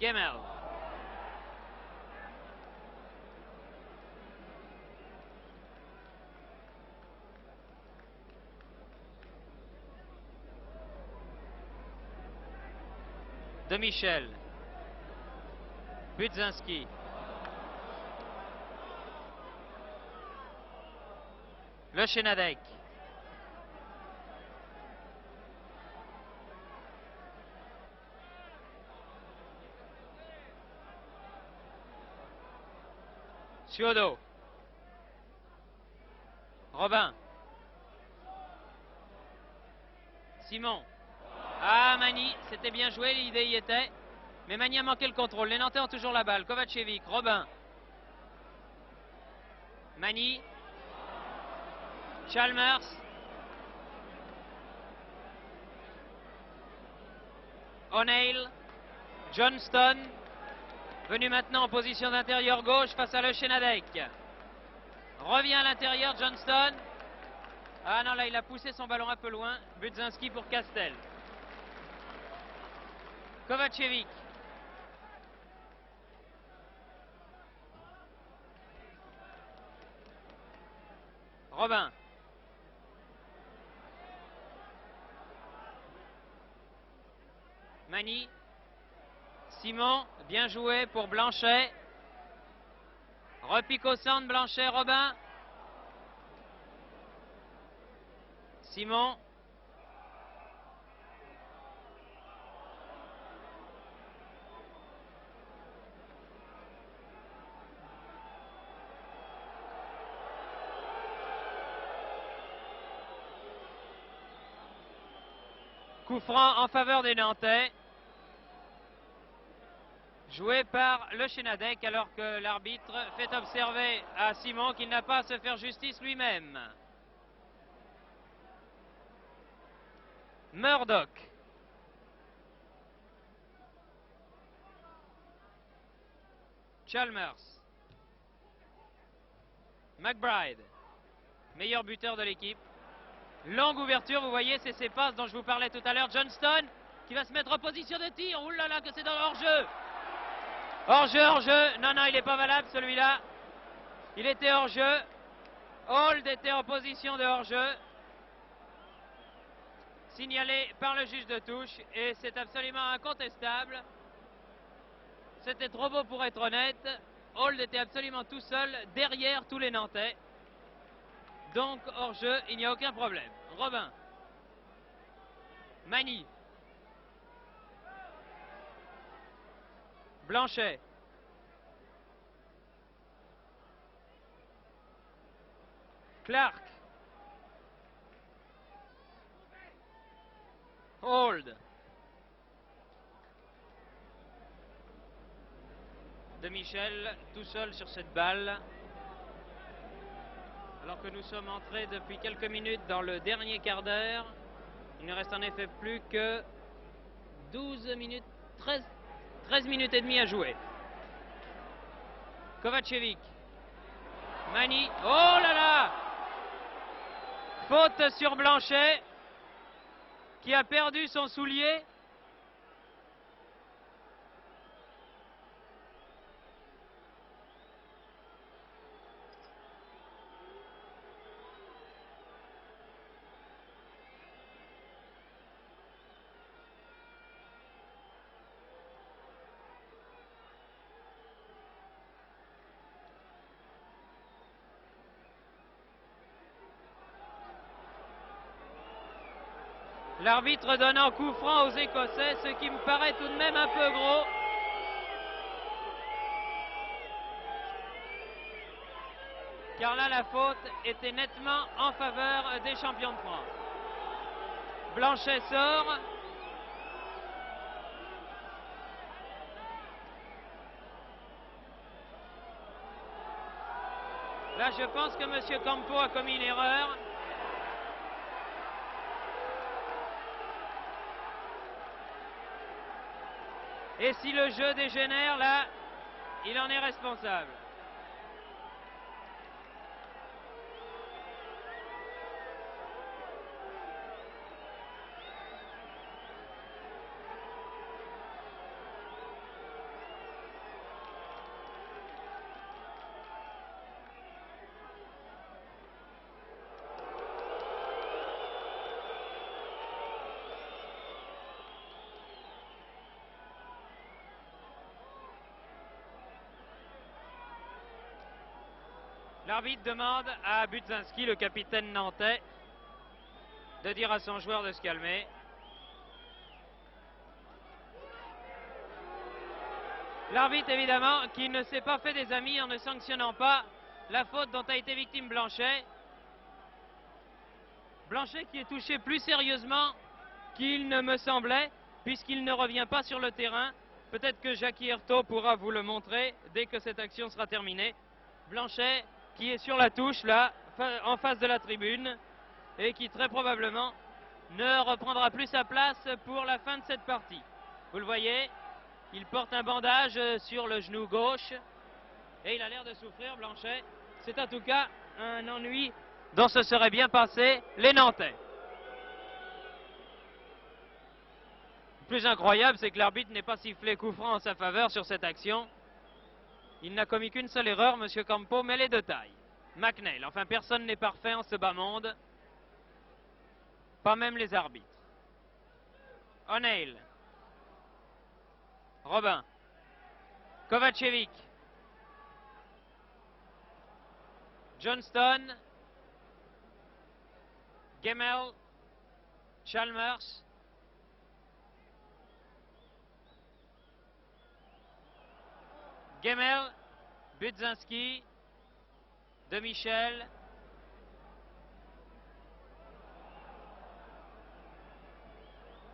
Gemmel. De Michel. Budzinski. Le Chenadec. Ciodo. Robin. Simon. Ah, Magny, c'était bien joué, l'idée y était. Mais Magny a manqué le contrôle. Les Nantais ont toujours la balle. Kovacevic, Robin. Magny. Chalmers. O'Neill. Johnston. Venu maintenant en position d'intérieur gauche face à Le Chenadec. Revient à l'intérieur Johnston. Ah non, là il a poussé son ballon un peu loin. Budzinski pour Castel. Kovacevic. Robin. Magny. Simon, bien joué pour Blanchet. Repique au centre, Blanchet, Robin. Simon. Coup franc en faveur des Nantais. Joué par Le Chenadec alors que l'arbitre fait observer à Simon qu'il n'a pas à se faire justice lui-même. Murdoch. Chalmers. McBride. Meilleur buteur de l'équipe. Longue ouverture, vous voyez, c'est ces passes dont je vous parlais tout à l'heure. Johnston qui va se mettre en position de tir. Ouh là là, que c'est dans hors-jeu. Hors-jeu, hors-jeu. Non, non, il n'est pas valable celui-là. Il était hors-jeu. Hold était en position de hors-jeu. Signalé par le juge de touche. Et c'est absolument incontestable. C'était trop beau pour être honnête. Hold était absolument tout seul derrière tous les Nantais. Donc hors-jeu, il n'y a aucun problème. Robin. Magny. Blanchet. Clark. Hold. De Michel tout seul sur cette balle. Alors que nous sommes entrés depuis quelques minutes dans le dernier quart d'heure. Il ne reste en effet plus que 12 minutes, 13 minutes et demie à jouer. Kovacevic. Magny. Oh là là! Faute sur Blanchet qui a perdu son soulier. L'arbitre donnant coup franc aux Écossais, ce qui me paraît tout de même un peu gros. Car là, la faute était nettement en faveur des champions de France. Blanchet sort. Là, je pense que M. Campo a commis une erreur. Et si le jeu dégénère, là, il en est responsable. L'arbitre demande à Budzinski, le capitaine nantais, de dire à son joueur de se calmer. L'arbitre, évidemment, qui ne s'est pas fait des amis en ne sanctionnant pas la faute dont a été victime Blanchet. Blanchet qui est touché plus sérieusement qu'il ne me semblait, puisqu'il ne revient pas sur le terrain. Peut-être que Jackie Hurtaud pourra vous le montrer dès que cette action sera terminée. Blanchet qui est sur la touche, là, en face de la tribune, et qui très probablement ne reprendra plus sa place pour la fin de cette partie. Vous le voyez, il porte un bandage sur le genou gauche, et il a l'air de souffrir, Blanchet. C'est en tout cas un ennui dont se seraient bien passés les Nantais. Le plus incroyable, c'est que l'arbitre n'ait pas sifflé coup franc en sa faveur sur cette action. Il n'a commis qu'une seule erreur, M. Campo, mais elle est de taille. McNeil, enfin personne n'est parfait en ce bas monde. Pas même les arbitres. O'Neill. Robin. Kovacevic. Johnston. Gemmel. Chalmers. Gemmel. Budzinski. De Michel.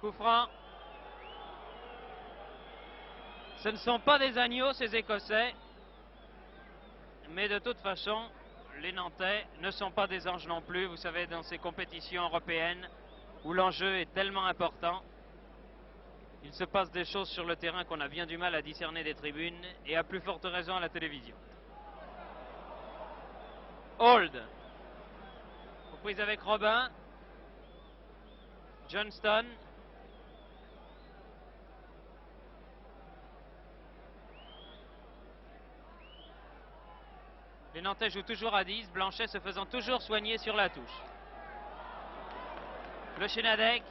Coup franc. Ce ne sont pas des agneaux, ces Écossais. Mais de toute façon, les Nantais ne sont pas des anges non plus. Vous savez, dans ces compétitions européennes où l'enjeu est tellement important, il se passe des choses sur le terrain qu'on a bien du mal à discerner des tribunes, et à plus forte raison à la télévision. Hold. Reprise avec Robin. Johnston. Les Nantais jouent toujours à 10, Blanchet se faisant toujours soigner sur la touche. Le Chenadec.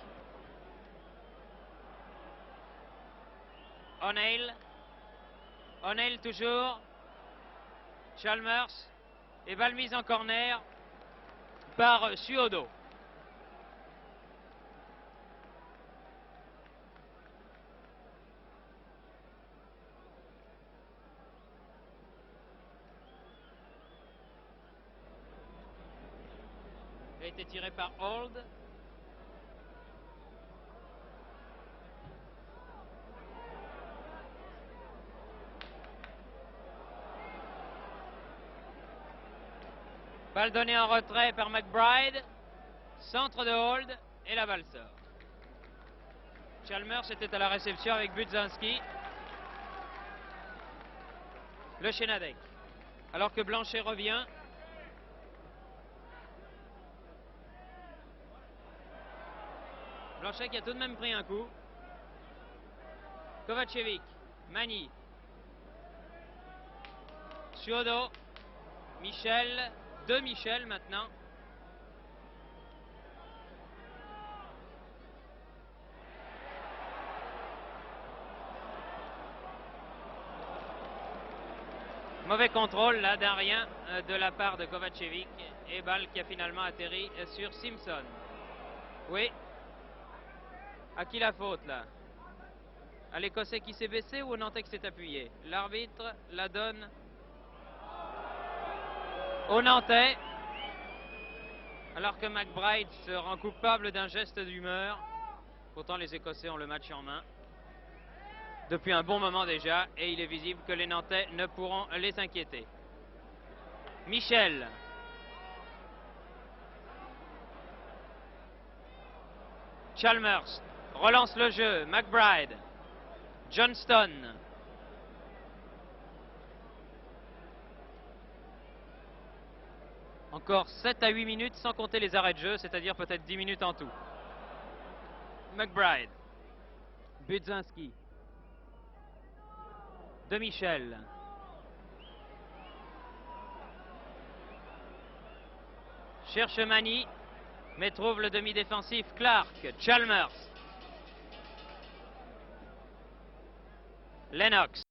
O'Neill. O'Neill toujours. Chalmers. Et balle mise en corner par Suodo. Il a été tiré par Hold. Balle donnée en retrait par McBride. Centre de Hold et la balle sort. Chalmers était à la réception avec Budzinski. Le Chenadec. Alors que Blanchet revient. Blanchet qui a tout de même pris un coup. Kovacevic. Magny. Suodo. Michel. De Michel maintenant. Mauvais contrôle là d'un rien de la part de Kovacevic, et balle qui a finalement atterri sur Simpson. Oui. À qui la faute là? À l'Écossais qui s'est baissé ou au Nantais qui s'est appuyé? L'arbitre la donne au Nantais, alors que McBride se rend coupable d'un geste d'humeur. Pourtant les Écossais ont le match en main depuis un bon moment déjà, et il est visible que les Nantais ne pourront les inquiéter. Michel. Chalmers relance le jeu. McBride. Johnston. Encore 7 à 8 minutes sans compter les arrêts de jeu, c'est-à-dire peut-être 10 minutes en tout. McBride. Budzinski. De Michel. Cherche Magny, mais trouve le demi-défensif Clark. Chalmers. Lennox.